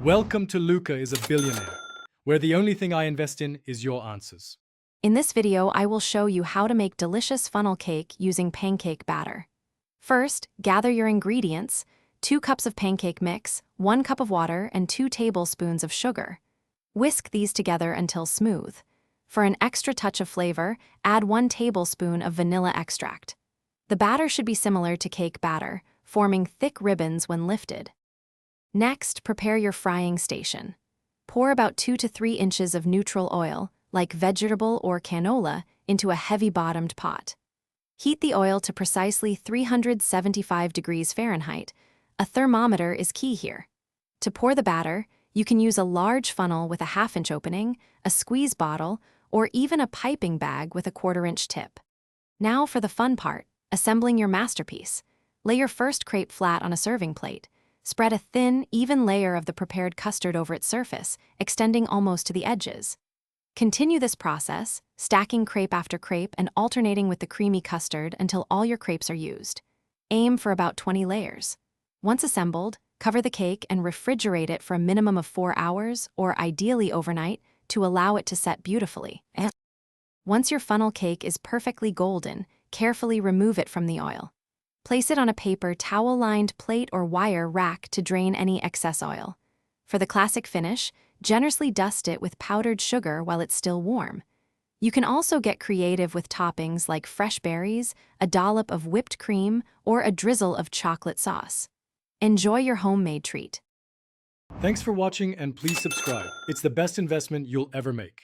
Welcome to Luca is a Billionaire, where the only thing I invest in is your answers. In this video, I will show you how to make delicious funnel cake using pancake batter. First, gather your ingredients: 2 cups of pancake mix, 1 cup of water, and 2 tablespoons of sugar. Whisk these together until smooth. For an extra touch of flavor, add 1 tablespoon of vanilla extract. The batter should be similar to cake batter, forming thick ribbons when lifted. Next, prepare your frying station. Pour about 2 to 3 inches of neutral oil, like vegetable or canola, into a heavy-bottomed pot. Heat the oil to precisely 375 degrees Fahrenheit. A thermometer is key here. To pour the batter, you can use a large funnel with a 1/2-inch opening, a squeeze bottle, or even a piping bag with a 1/4-inch tip. Now for the fun part, assembling your masterpiece. Lay your first crepe flat on a serving plate. Spread a thin, even layer of the prepared custard over its surface, extending almost to the edges. Continue this process, stacking crepe after crepe and alternating with the creamy custard until all your crepes are used. Aim for about 20 layers. Once assembled, cover the cake and refrigerate it for a minimum of 4 hours, or ideally overnight, to allow it to set beautifully. Once your funnel cake is perfectly golden, carefully remove it from the oil. Place it on a paper towel-lined plate or wire rack to drain any excess oil. For the classic finish, generously dust it with powdered sugar while it's still warm. You can also get creative with toppings like fresh berries, a dollop of whipped cream, or a drizzle of chocolate sauce. Enjoy your homemade treat. Thanks for watching and please subscribe. It's the best investment you'll ever make.